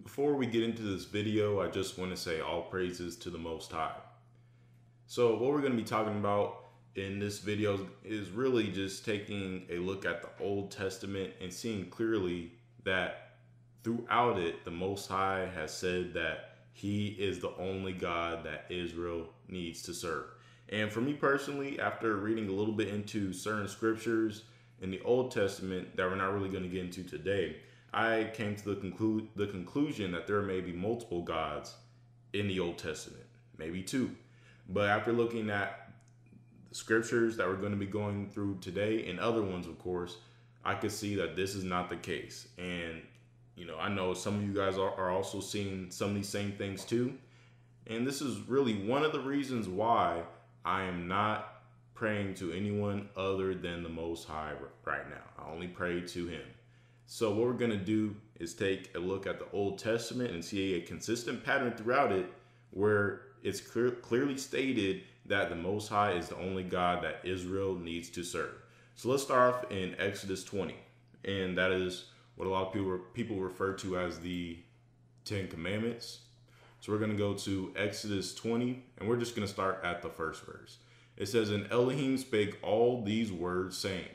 Before we get into this video, I just want to say all praises to the Most High. So what we're going to be talking about in this video is really just taking a look at the Old Testament and seeing clearly that throughout it, the Most High has said that He is the only God that Israel needs to serve. And for me personally, after reading a little bit into certain scriptures in the Old Testament that we're not really going to get into today, I came to the conclusion that there may be multiple gods in the Old Testament, maybe two. But after looking at the scriptures that we're going to be going through today and other ones, of course, I could see that this is not the case. And, I know some of you guys are also seeing some of these same things too. And this is really one of the reasons why I am not praying to anyone other than the Most High right now. I only pray to Him. So what we're going to do is take a look at the Old Testament and see a consistent pattern throughout it where it's clearly stated that the Most High is the only God that Israel needs to serve. So let's start off in Exodus 20. And that is what a lot of people refer to as the Ten Commandments. So we're going to go to Exodus 20, and we're just going to start at the first verse. It says, "And Elohiym spake all these words, saying,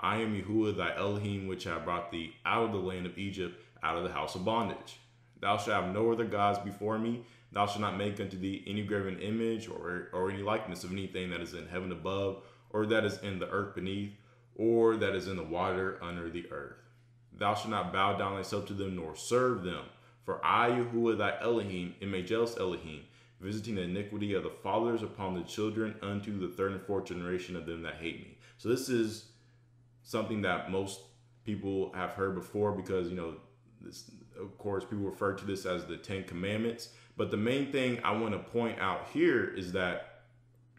I am Yahuwah thy Elohiym, which have brought thee out of the land of Egypt, out of the house of bondage. Thou shalt have no other gods before me. Thou shalt not make unto thee any graven image or any likeness of anything that is in heaven above, or that is in the earth beneath, or that is in the water under the earth. Thou shalt not bow down thyself to them, nor serve them. For I, Yahuwah thy Elohiym, am a jealous Elohim, visiting the iniquity of the fathers upon the children unto the third and fourth generation of them that hate me." So this is something that most people have heard before because, this, of course, people refer to this as the Ten Commandments. But the main thing I want to point out here is that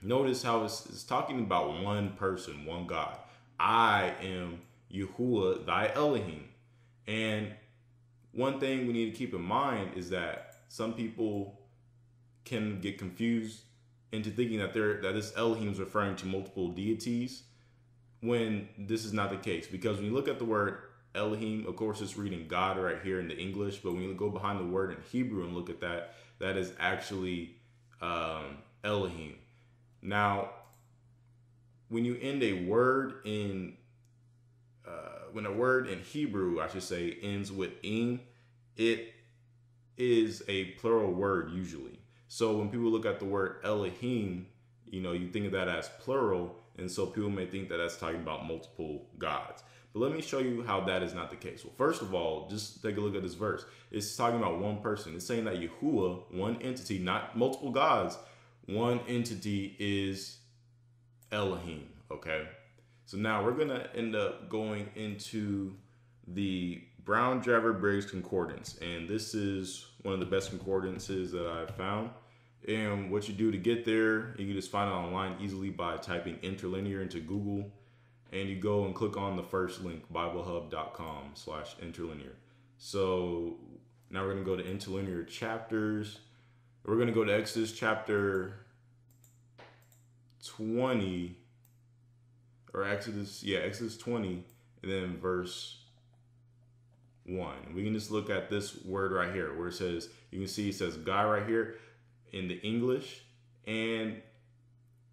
notice how it's talking about one person, one God. I am Yahuwah thy Elohim. And one thing we need to keep in mind is that some people can get confused into thinking that this Elohim is referring to multiple deities, when this is not the case. Because when you look at the word Elohim, of course it's reading God right here in the English, but when you go behind the word in Hebrew and look at that, that is actually Elohim. Now, when you end a word in when a word in Hebrew, I should say, ends with "ing," it is a plural word usually. So when people look at the word Elohim, you think of that as plural, and so people may think that that's talking about multiple gods. But let me show you how that is not the case. Well, first of all, just take a look at this verse. It's talking about one person. It's saying that Yahuwah, one entity, not multiple gods, one entity is Elohim, okay? So now we're going to end up going into the Brown Driver Briggs Concordance. And this is one of the best concordances that I've found. And what you do to get there, you can just find it online easily by typing interlinear into Google. And you go and click on the first link, biblehub.com/interlinear. So now we're going to go to interlinear chapters. We're going to go to Exodus chapter 20, or Exodus 20, and then verse 1. We can just look at this word right here where it says, you can see it says God right here in the English, and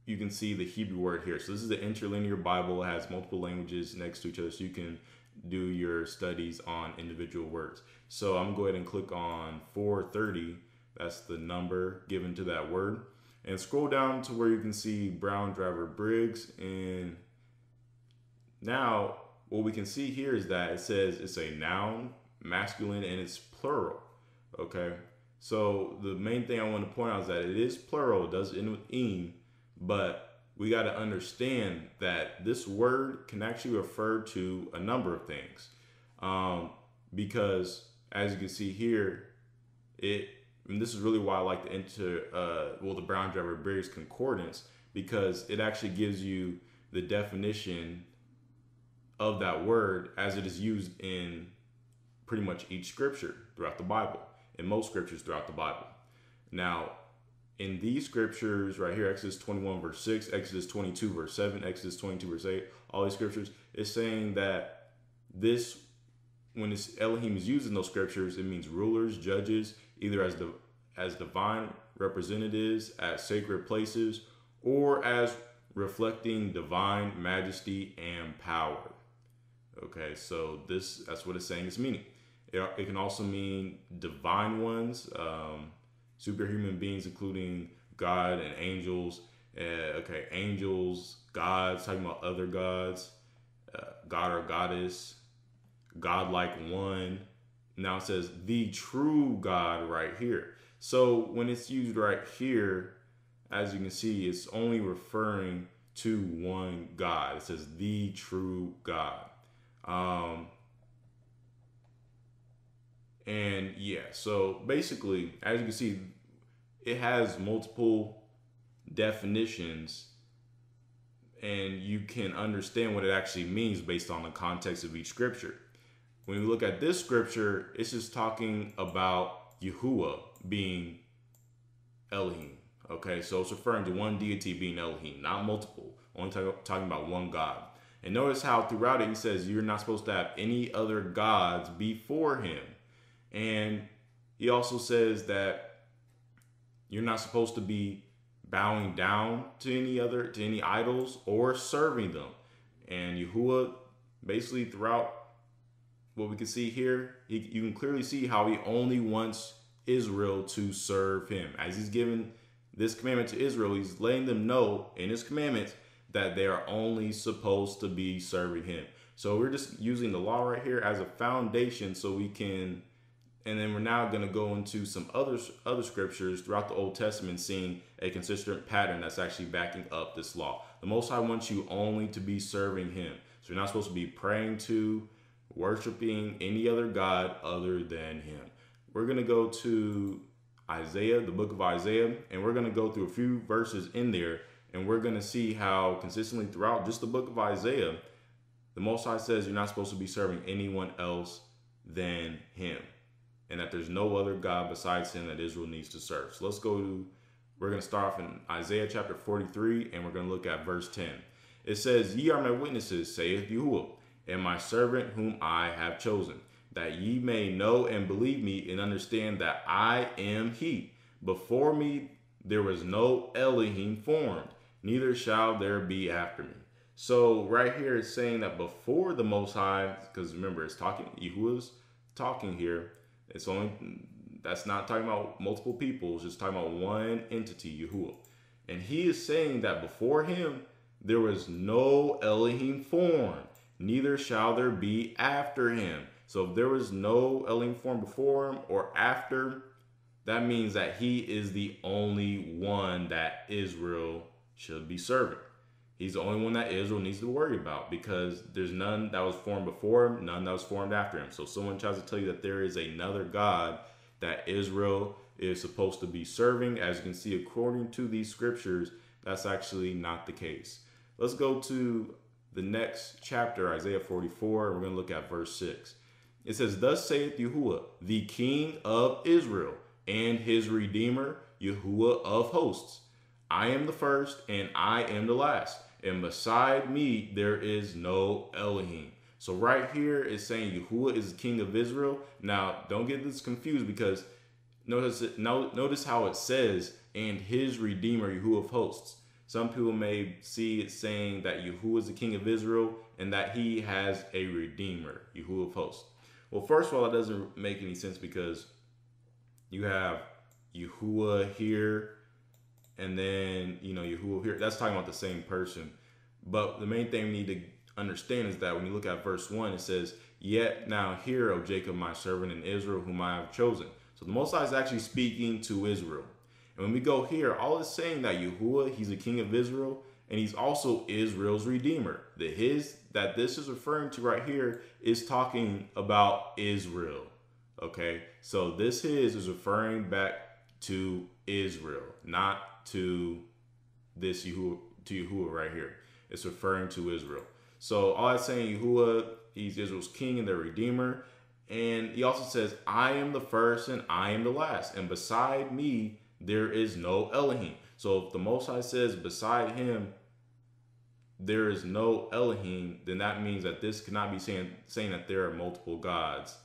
you can see the Hebrew word here. So this is the interlinear Bible. It has multiple languages next to each other, so you can do your studies on individual words. So I'm going to go ahead and click on 430. That's the number given to that word. And scroll down to where you can see Brown Driver Briggs. And now what we can see here is that it says it's a noun, masculine, and it's plural. Okay. So the main thing I want to point out is that it is plural. It does end with "ing," but we got to understand that this word can actually refer to a number of things. Because as you can see here, and this is really why I like the Brown Driver Briggs Concordance, because it actually gives you the definition of that word as it is used in pretty much each scripture throughout the Bible, in most scriptures throughout the Bible. Now, in these scriptures right here, Exodus 21 verse 6, Exodus 22 verse 7, Exodus 22 verse 8, all these scriptures, it's saying that this when it's Elohim is used in those scriptures, it means rulers, judges, either as divine representatives at sacred places, or as reflecting divine majesty and power. Okay, so that's what it's saying it's meaning. It can also mean divine ones, superhuman beings, including God and angels. Angels, gods, talking about other gods, God or goddess, godlike one. Now it says the true God right here. So when it's used right here, as you can see, it's only referring to one God. It says the true God. And yeah, so basically, as you can see, it has multiple definitions, and you can understand what it actually means based on the context of each scripture. When we look at this scripture, it's just talking about Yahuwah being Elohim. Okay, so it's referring to one deity being Elohim, not multiple, only talking about one God. And notice how throughout it, he says you're not supposed to have any other gods before him. And he also says that you're not supposed to be bowing down to any idols or serving them. And Yahuwah, basically throughout what we can see here, you can clearly see how he only wants Israel to serve him. As he's given this commandment to Israel, he's letting them know in his commandments that they are only supposed to be serving him. So we're just using the law right here as a foundation so we can, and then we're now going to go into some other scriptures throughout the Old Testament, seeing a consistent pattern that's actually backing up this law. The Most High wants you only to be serving him. So you're not supposed to be praying to, worshiping any other God other than him. We're going to go to Isaiah, the book of Isaiah, and we're going to go through a few verses in there, and we're going to see how consistently throughout just the book of Isaiah, the Most High says you're not supposed to be serving anyone else than him, and that there's no other God besides him that Israel needs to serve. So we're going to start off in Isaiah chapter 43, and we're going to look at verse 10. It says, "Ye are my witnesses, saith Yahuwah, and my servant whom I have chosen, that ye may know and believe me and understand that I am he. Before me there was no Elohim formed, neither shall there be after me." So right here it's saying that before the Most High, because remember it's talking, Yahuwah's talking here. That's not talking about multiple people. It's just talking about one entity, Yahuwah. And he is saying that before him there was no Elohim formed, neither shall there be after him. So if there was no Elohim form before him or after, that means that he is the only one that Israel should be serving. He's the only one that Israel needs to worry about, because there's none that was formed before him, none that was formed after him. So if someone tries to tell you that there is another God that Israel is supposed to be serving, as you can see according to these scriptures, that's actually not the case. Let's go to the next chapter, Isaiah 44. We're going to look at verse 6. It says, "Thus saith Yahuwah, the King of Israel, and his Redeemer, Yahuwah of hosts. I am the first, and I am the last, and beside me there is no Elohim." So right here it's saying Yahuwah is the King of Israel. Now, don't get this confused, because notice how it says, "and his Redeemer, Yahuwah of hosts." Some people may see it saying that Yahuwah is the King of Israel and that he has a Redeemer, Yahuwah of hosts. Well, first of all, it doesn't make any sense, because you have Yahuwah here and then, Yahuwah here. That's talking about the same person. But the main thing we need to understand is that when you look at verse 1, it says, "Yet now hear, O Jacob, my servant, and Israel, whom I have chosen." So the Most High is actually speaking to Israel. And when we go here, all it's saying that Yahuwah, he's the King of Israel, and he's also Israel's Redeemer. That this is referring to right here is talking about Israel. Okay, so this is referring back to Israel, not to this Yahuwah right here. It's referring to Israel. So all it's saying, Yahuwah, he's Israel's king and their Redeemer. And he also says, "I am the first and I am the last, and beside me there is no Elohim." So if the Most High says beside him there is no Elohiym, then that means that this cannot be saying that there are multiple gods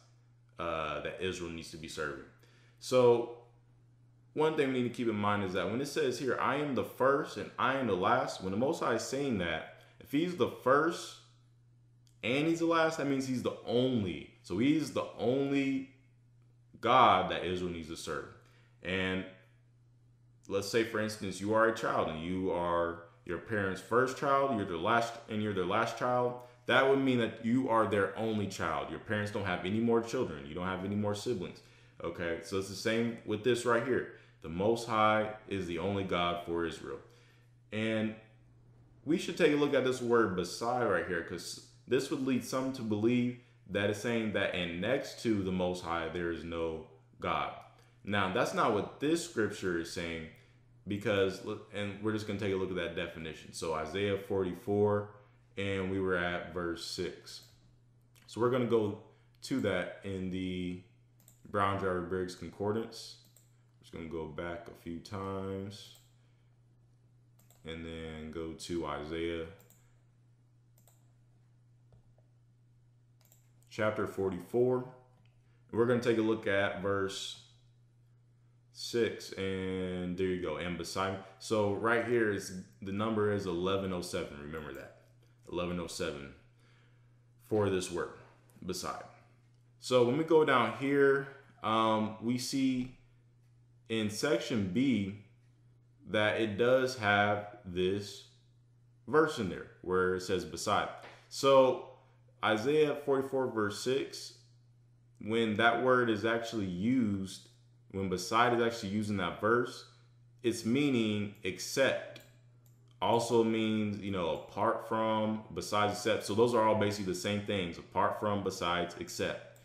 that Israel needs to be serving. So one thing we need to keep in mind is that when it says here, I am the first and I am the last, when the Most High is saying that, if he's the first and he's the last, that means he's the only. So he's the only God that Israel needs to serve. And let's say, for instance, you are a child and you are your parents' first child, you're their last child. That would mean that you are their only child. Your parents don't have any more children. You don't have any more siblings. Okay, so it's the same with this right here. The Most High is the only God for Israel. And we should take a look at this word beside right here, because this would lead some to believe that it's saying that and next to the Most High, there is no God. Now, that's not what this scripture is saying, because, and we're just going to take a look at that definition. So Isaiah 44, and we were at verse 6. So we're going to go to that in the Brown Driver Briggs Concordance. Just going to go back a few times and then go to Isaiah chapter 44. We're going to take a look at verse 6, and there you go. And beside me. So right here is the number is 1107. Remember that. 1107 for this word beside. So when we go down here, we see in section B that it does have this verse in there where it says beside. So Isaiah 44 verse 6, when that word is actually used, when beside is actually used in that verse, it's meaning except. Also means, apart from, besides, except. So those are all basically the same things. Apart from, besides, except.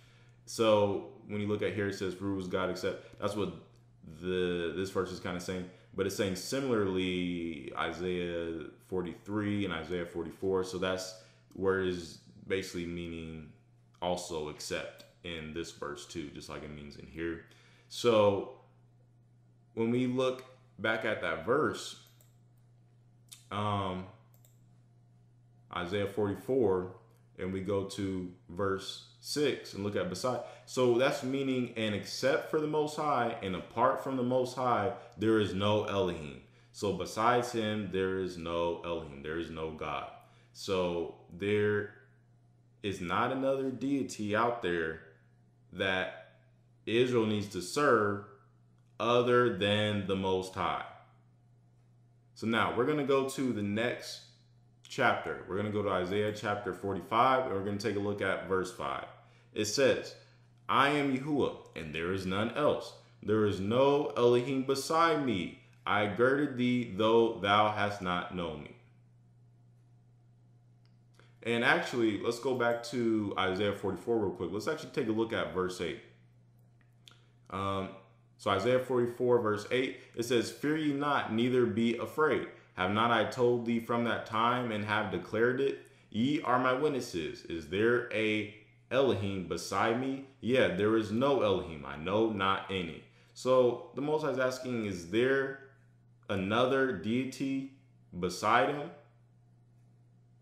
So when you look at here, it says, for who is God except. That's what this verse is kind of saying. But it's saying similarly Isaiah 43 and Isaiah 44. So that's where it is basically meaning also except in this verse too, just like it means in here. So when we look back at that verse, Isaiah 44, and we go to verse 6 and look at beside. So that's meaning, and except for the Most High and apart from the Most High, there is no Elohiym. So besides him, there is no Elohiym. There is no God. So there is not another deity out there that Israel needs to serve other than the Most High. So now we're going to go to the next chapter. We're going to go to Isaiah chapter 45, and we're going to take a look at verse 5. It says, I am Yahuwah, and there is none else. There is no Elohim beside me. I girded thee, though thou hast not known me. And actually, let's go back to Isaiah 44 real quick. Let's actually take a look at verse 8. So Isaiah 44 verse 8, it says, fear ye not, neither be afraid. Have not I told thee from that time and have declared it? Ye are my witnesses. Is there a Elohim beside me? Yeah, there is no Elohim. I know not any. So the Most High is asking, is there another deity beside him?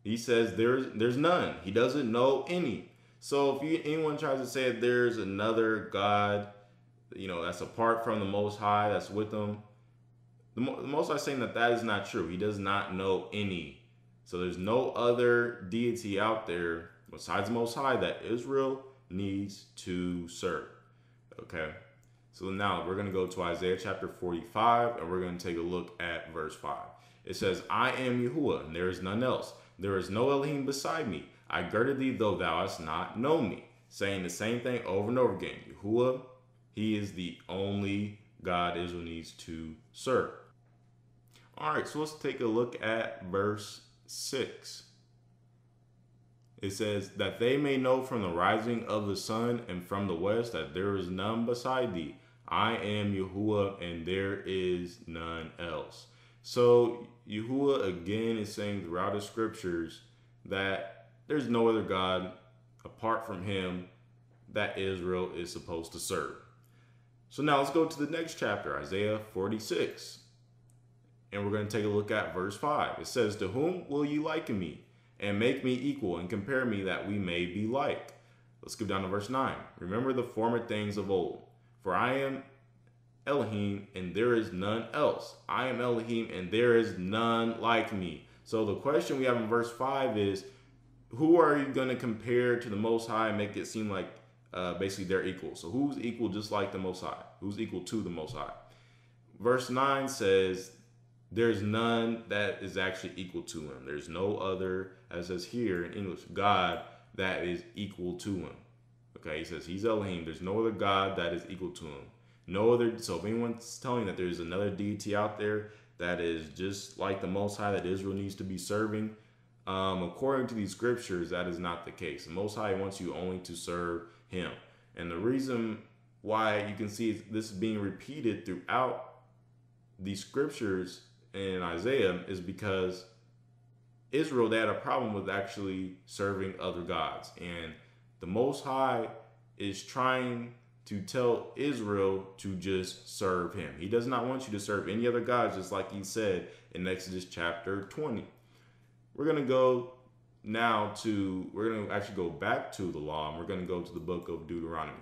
He says there's none. He doesn't know any. So if anyone tries to say that there's another God, that's apart from the Most High, that's with him, the Most High is saying that is not true. He does not know any. So there's no other deity out there besides the Most High that Israel needs to serve. Okay. So now we're going to go to Isaiah chapter 45, and we're going to take a look at verse 5. It says, I am Yahuwah, and there is none else. There is no Elohim beside me. I girded thee, though thou hast not known me. Saying the same thing over and over again. Yahuwah, he is the only God Israel needs to serve. All right, so let's take a look at verse 6. It says, that they may know from the rising of the sun and from the west that there is none beside thee. I am Yahuwah, and there is none else. So Yahuwah again is saying throughout the scriptures that there's no other God apart from him that Israel is supposed to serve. So now let's go to the next chapter, Isaiah 46. And we're going to take a look at verse 5. It says, to whom will you liken me, and make me equal, and compare me, that we may be like? Let's skip down to verse 9. Remember the former things of old. For I am Elohiym, and there is none else. I am Elohiym, and there is none like me. So the question we have in verse 5 is, who are you going to compare to the Most High and make it seem like basically they're equal? So who's equal just like the Most High? Who's equal to the Most High? Verse 9 says, there's none that is actually equal to him. There's no other, as it says here in English, God that is equal to him. Okay, he says he's Elohim. There's no other God that is equal to him. No other. So if anyone's telling you that there's another deity out there that is just like the Most High that Israel needs to be serving, according to these scriptures, that is not the case. The Most High wants you only to serve him. And the reason why you can see this being repeated throughout these scriptures in Isaiah is because Israel, they had a problem with actually serving other gods. And the Most High is trying to tell Israel to just serve him. He does not want you to serve any other gods, just like he said in Exodus chapter 20. We're going to go now to, we're going to actually go back to the law, and we're going to go to the book of Deuteronomy.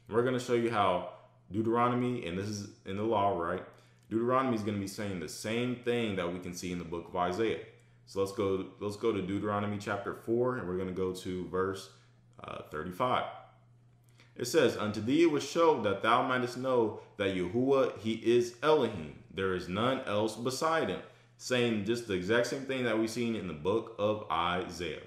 We're going to show you how Deuteronomy, and this is in the law, right? Deuteronomy is going to be saying the same thing that we can see in the book of Isaiah. So let's go to Deuteronomy chapter 4, and we're going to go to verse 35. It says, unto thee it was showed that thou mightest know that Yahuwah, he is Elohim. There is none else beside him. Saying just the exact same thing that we've seen in the book of Isaiah.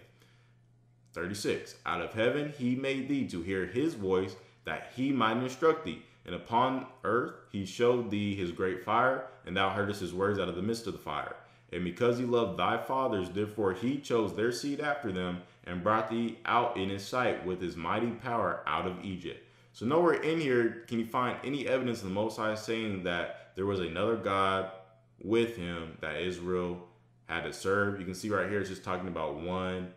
36. Out of heaven he made thee to hear his voice, that he might instruct thee. And upon earth he showed thee his great fire, and thou heardest his words out of the midst of the fire. And because he loved thy fathers, therefore he chose their seed after them, and brought thee out in his sight with his mighty power out of Egypt. So nowhere in here can you find any evidence of the Most High saying that there was another God with him that Israel had to serve. You can see right here it's just talking about one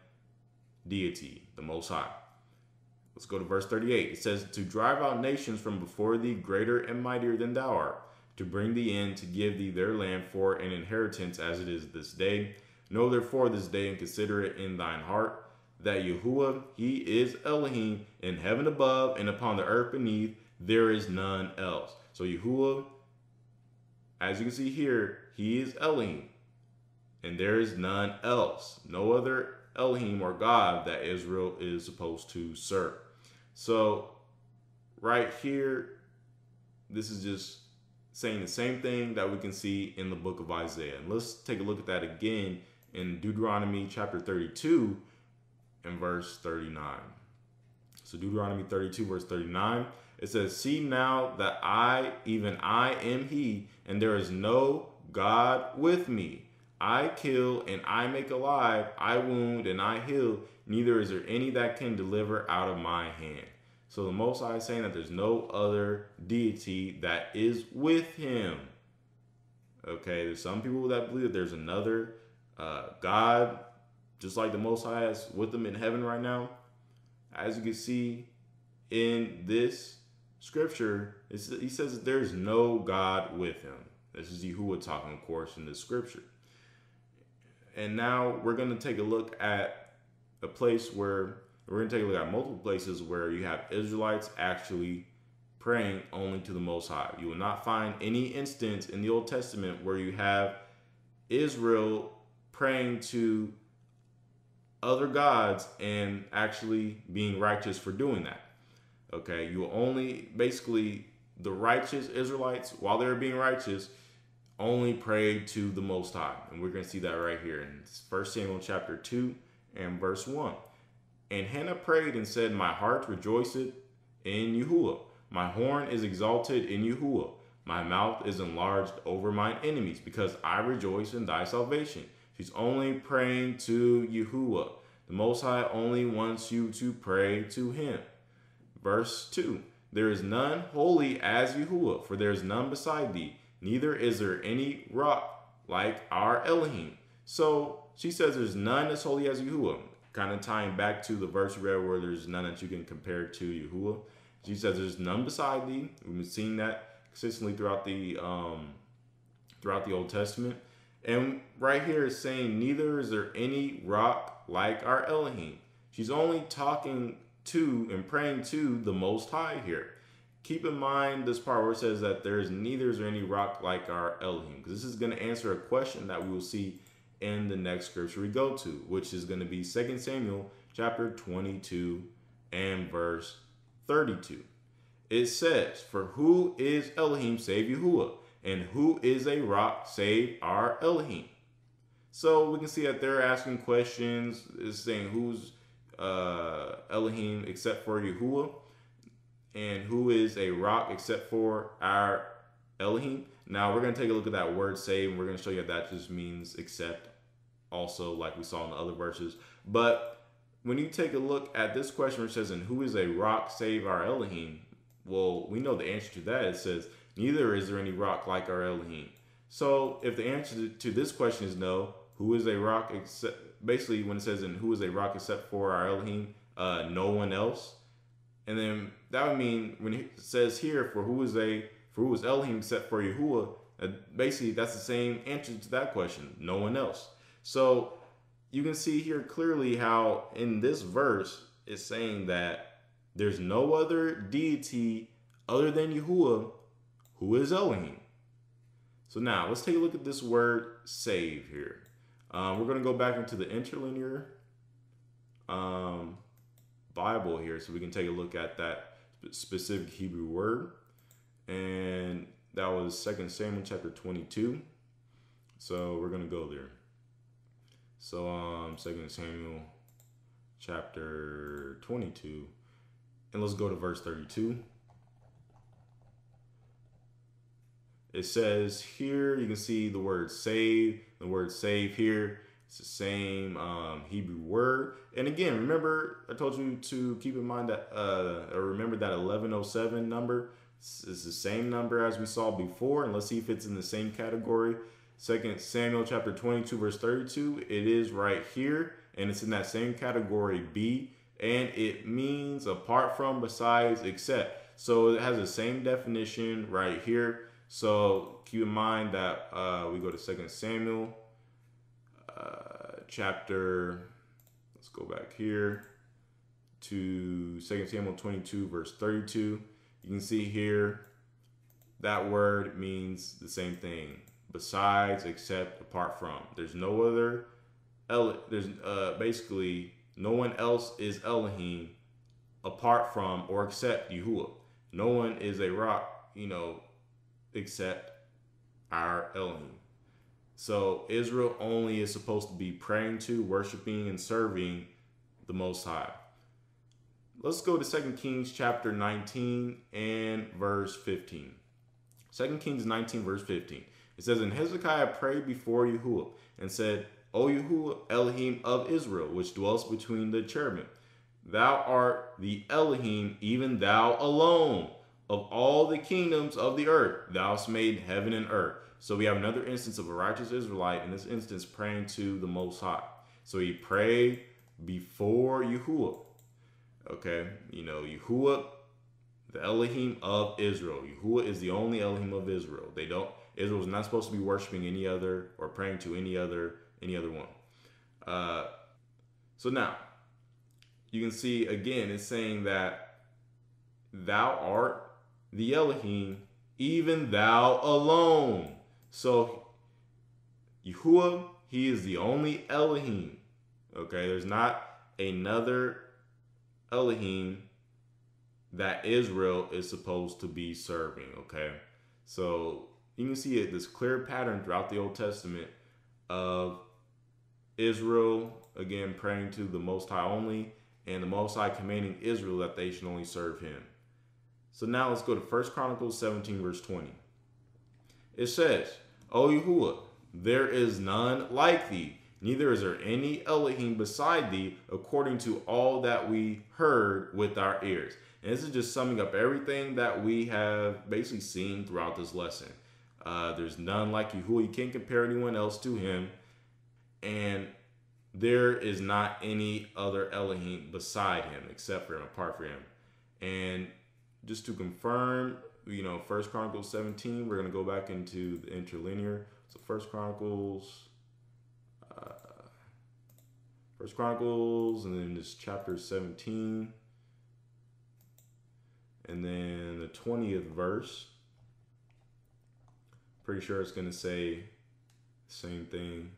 deity, the Most High. Let's go to verse 38. It says, to drive out nations from before thee, greater and mightier than thou art, to bring thee in, to give thee their land for an inheritance as it is this day. Know therefore this day, and consider it in thine heart, that Yahuwah, he is Elohim, in heaven above and upon the earth beneath, there is none else. So Yahuwah, as you can see here, he is Elohim, and there is none else. No other Elohim or God that Israel is supposed to serve. So right here, this is just saying the same thing that we can see in the book of Isaiah. And let's take a look at that again in Deuteronomy chapter 32 and verse 39. So Deuteronomy 32 verse 39, it says, see now that I, even I am he, and there is no God with me. I kill and I make alive, I wound and I heal, neither is there any that can deliver out of my hand. So the Most High is saying that there's no other deity that is with him. Okay, there's some people that believe that there's another God, just like the Most High is with them in heaven right now. As you can see in this scripture, he says that there's no God with him. This is Yahuwah talking, of course, in this scripture. And now we're going to take a look at a place where we're going to take a look at multiple places where you have Israelites actually praying only to the Most High. You will not find any instance in the Old Testament where you have Israel praying to other gods and actually being righteous for doing that. Okay, you will only, basically, the righteous Israelites, while they were being righteous, only prayed to the Most High. And we're going to see that right here in 1 Samuel chapter 2 and verse 1. And Hannah prayed and said, my heart rejoiceth in Yahuwah. My horn is exalted in Yahuwah. My mouth is enlarged over mine enemies, because I rejoice in thy salvation. She's only praying to Yahuwah. The Most High only wants you to pray to him. Verse 2. There is none holy as Yahuwah, for there is none beside thee. Neither is there any rock like our Elohim. So she says there's none as holy as Yahuwah. Kind of tying back to the verse we read where there's none that you can compare to Yahuwah. She says there's none beside thee. We've been seeing that consistently throughout throughout the Old Testament. And right here is saying, neither is there any rock like our Elohim. She's only talking to and praying to the Most High here. Keep in mind this part where it says that neither is there any rock like our Elohim, because this is going to answer a question that we will see in the next scripture we go to, which is going to be 2 Samuel chapter 22 and verse 32. It says, for who is Elohim save Yahuwah, and who is a rock save our Elohim? So we can see that they're asking questions. It's saying who's Elohim except for Yahuwah, and who is a rock except for our Elohim. Now we're going to take a look at that word save, and we're going to show you that just means accept, also like we saw in the other verses. But when you take a look at this question, which says, and who is a rock save our Elohim? Well, we know the answer to that. It says, neither is there any rock like our Elohim. So if the answer to this question is no, who is a rock except, basically when it says, and who is a rock except for our Elohim, no one else. And then that would mean when it says here, for who is Elohim except for Yahuwah, basically that's the same answer to that question, no one else. So you can see here clearly how in this verse it's saying that there's no other deity other than Yahuwah who is Elohim. So now let's take a look at this word save here. We're going to go back into the interlinear Bible here so we can take a look at that specific Hebrew word. And that was 2 Samuel chapter 22. So we're going to go there. So 2 Samuel chapter 22. And let's go to verse 32. It says here, you can see the word save. The word save here, it's the same Hebrew word. And again, remember, I told you to keep in mind that, or remember that 1107 number is the same number as we saw before. And let's see if it's in the same category. 2 Samuel chapter 22, verse 32. It is right here. And it's in that same category B. And it means apart from, besides, except. So it has the same definition right here. So keep in mind that we go to 2 Samuel chapter, let's go back here to 2 Samuel 22 verse 32. You can see here that word means the same thing, besides, except, apart from. There's no other, there's basically no one else is Elohim apart from or except Yahuwah. No one is a rock, except our Elohim. So Israel only is supposed to be praying to, worshiping, and serving the Most High. Let's go to 2 Kings chapter 19 and verse 15. 2 Kings 19 verse 15. It says, and Hezekiah prayed before Yahuwah and said, O Yahuwah, Elohim of Israel, which dwells between the cherubim, thou art the Elohim, even thou alone. Of all the kingdoms of the earth, thou hast made heaven and earth. So we have another instance of a righteous Israelite, in this instance praying to the Most High. So he prayed before Yahuwah. Okay, Yahuwah, the Elohim of Israel. Yahuwah is the only Elohim of Israel. Israel is not supposed to be worshiping any other or praying to any other one. So now you can see again, it's saying that thou art the Elohim, even thou alone. So Yahuwah, he is the only Elohim. Okay, there's not another Elohim that Israel is supposed to be serving. Okay, so you can see this clear pattern throughout the Old Testament of Israel again praying to the Most High only, and the Most High commanding Israel that they should only serve him. So now let's go to 1 Chronicles 17 verse 20. It says, O Yahuwah, there is none like thee, neither is there any Elohim beside thee, according to all that we heard with our ears. And this is just summing up everything that we have basically seen throughout this lesson. There's none like Yahuwah. You can't compare anyone else to him. And there is not any other Elohim beside him, except for him, apart from him. And just to confirm First Chronicles 17, we're going to go back into the interlinear. So First Chronicles, and then this chapter 17, and then the 20th verse. Pretty sure it's going to say the same thing.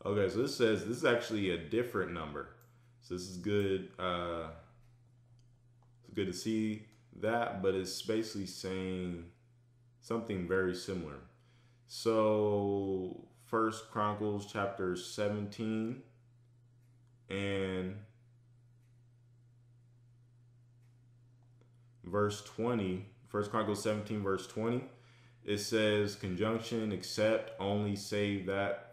Okay, so this says this is actually a different number. So this is good. It's good to see that, but it's basically saying something very similar. So First Chronicles chapter 17 and verse 20. First Chronicles 17 verse 20. It says conjunction, except, only, save, that.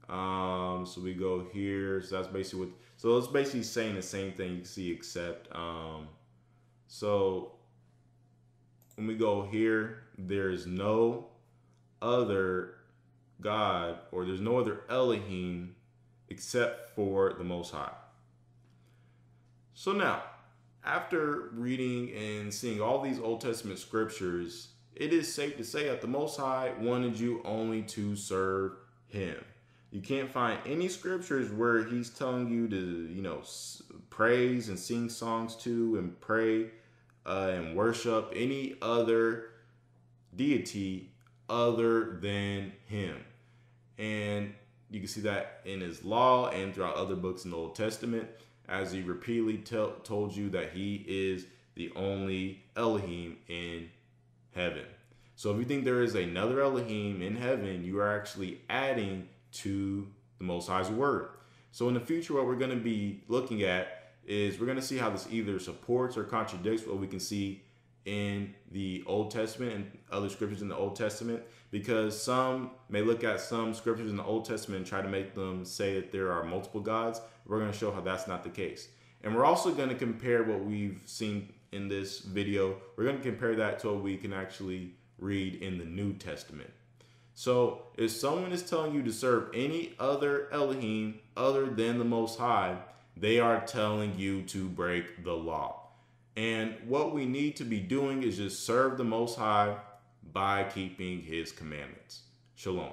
So we go here. So that's basically so it's basically saying the same thing. You can see except. So when we go here, there's no other God, or there's no other Elohiym except for the Most High. So now, after reading and seeing all these Old Testament scriptures, it is safe to say that the Most High wanted you only to serve Him. You can't find any scriptures where He's telling you to, praise and sing songs to and pray and worship any other deity other than Him. And you can see that in His law and throughout other books in the Old Testament, as He repeatedly told you that He is the only Elohiym in heaven. So if you think there is another Elohiym in heaven, you are actually adding to the Most High's word. So in the future, what we're going to be looking at is we're going to see how this either supports or contradicts what we can see in the Old Testament and other scriptures in the Old Testament, because some may look at some scriptures in the Old Testament and try to make them say that there are multiple gods. We're going to show how that's not the case. And we're also going to compare what we've seen in this video. We're going to compare that to what we can actually read in the New Testament. So if someone is telling you to serve any other Elohiym other than the Most High, they are telling you to break the law. And what we need to be doing is just serve the Most High by keeping His commandments. Shalom.